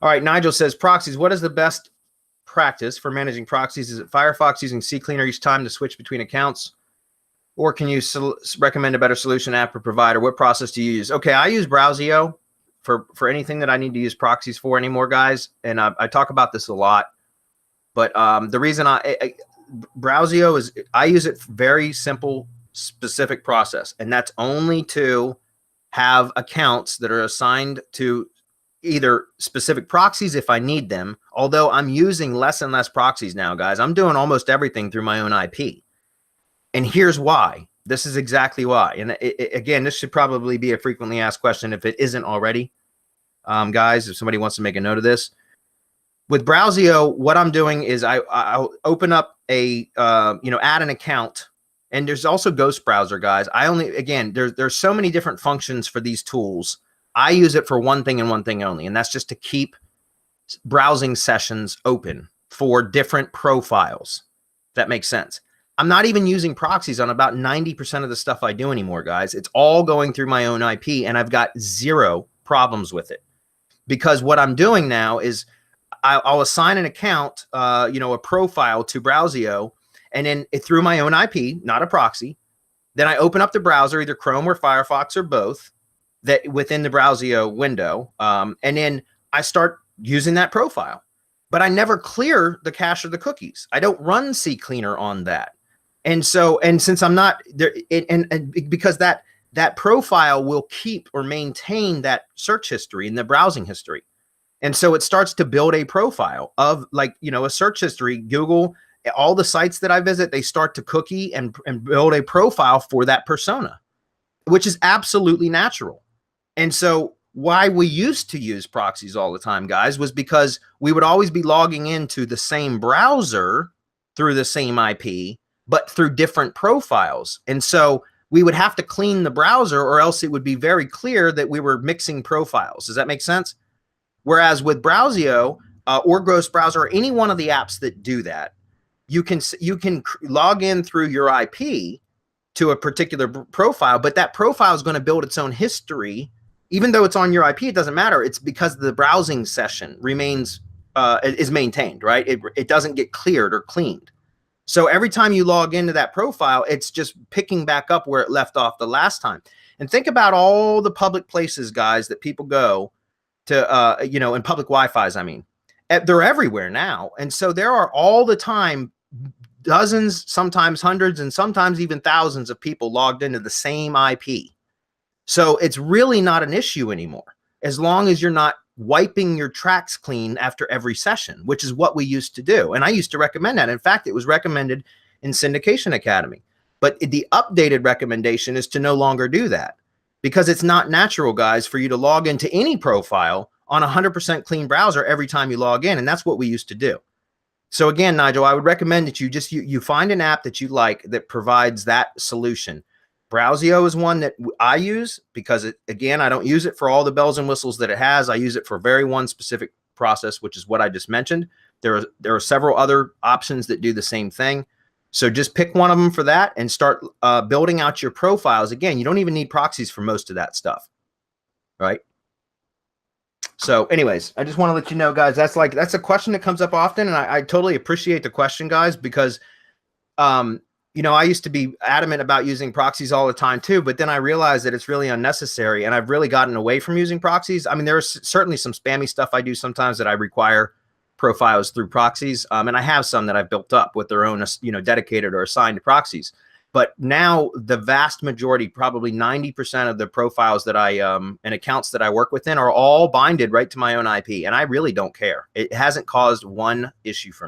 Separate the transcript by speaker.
Speaker 1: All right, Nigel says, proxies, what is the best practice for managing proxies? Is it Firefox using ccleaner each time to switch between accounts? Or can you recommend a better solution, app or provider? What process do you use? Okay, I use Browsio for anything that I need to use proxies for anymore, guys. And I talk about this a lot. But the reason Browsio is, I use it for very simple, specific process. And that's only to have accounts that are assigned to either specific proxies if I need them. Although I'm using less and less proxies now, guys. I'm doing almost everything through my own IP. And here's why. This is exactly why. And again, this should probably be a frequently asked question if it isn't already. Guys, if somebody wants to make a note of this. With Browsio, what I'm doing is I'll open up a, add an account. And there's also Ghost Browser, guys. There's so many different functions for these tools. I use it for one thing and one thing only, and that's just to keep browsing sessions open for different profiles. If that makes sense. I'm not even using proxies on about 90% of the stuff I do anymore, guys. It's all going through my own IP, and I've got zero problems with it. Because what I'm doing now is I'll assign an account, a profile to Browsio, and then through my own IP, not a proxy. Then I open up the browser, either Chrome or Firefox or both, that within the Browsio window, and then I start using that profile. But I never clear the cache of the cookies. I don't run ccleaner on that. And since I'm not there, and because that profile will keep or maintain that search history and the browsing history. And so it starts to build a profile of a search history. Google, all the sites that I visit, they start to cookie and build a profile for that persona, which is absolutely natural. And so why we used to use proxies all the time, guys, was because we would always be logging into the same browser through the same IP, but through different profiles. And so we would have to clean the browser, or else it would be very clear that we were mixing profiles. Does that make sense? Whereas with Browsio or Ghost Browser, or any one of the apps that do that, you can log in through your IP to a particular profile, but that profile is going to build its own history. Even though it's on your IP, it doesn't matter. It's because the browsing session remains is maintained, right? It doesn't get cleared or cleaned. So every time you log into that profile, it's just picking back up where it left off the last time. And think about all the public places, guys, that people go to, in public Wi-Fi's, I mean. They're everywhere now. And so there are all the time dozens, sometimes hundreds, and sometimes even thousands of people logged into the same IP. So it's really not an issue anymore, as long as you're not wiping your tracks clean after every session, which is what we used to do. And I used to recommend that. In fact, it was recommended in Syndication Academy. But the updated recommendation is to no longer do that, because it's not natural, guys, for you to log into any profile on a 100% clean browser every time you log in. And that's what we used to do. So again, Nigel, I would recommend that you find an app that you like that provides that solution. Browsio is one that I use because, again, I don't use it for all the bells and whistles that it has. I use it for very one specific process, which is what I just mentioned. There are several other options that do the same thing. So just pick one of them for that and start building out your profiles. Again, you don't even need proxies for most of that stuff, right? So anyways, I just want to let you know, guys, that's a question that comes up often. And I totally appreciate the question, guys, because, I used to be adamant about using proxies all the time too, but then I realized that it's really unnecessary, and I've really gotten away from using proxies. I mean, there's certainly some spammy stuff I do sometimes that I require profiles through proxies. And I have some that I've built up with their own, dedicated or assigned proxies. But now the vast majority, probably 90% of the profiles that and accounts that I work within are all binded right to my own IP. And I really don't care. It hasn't caused one issue for me.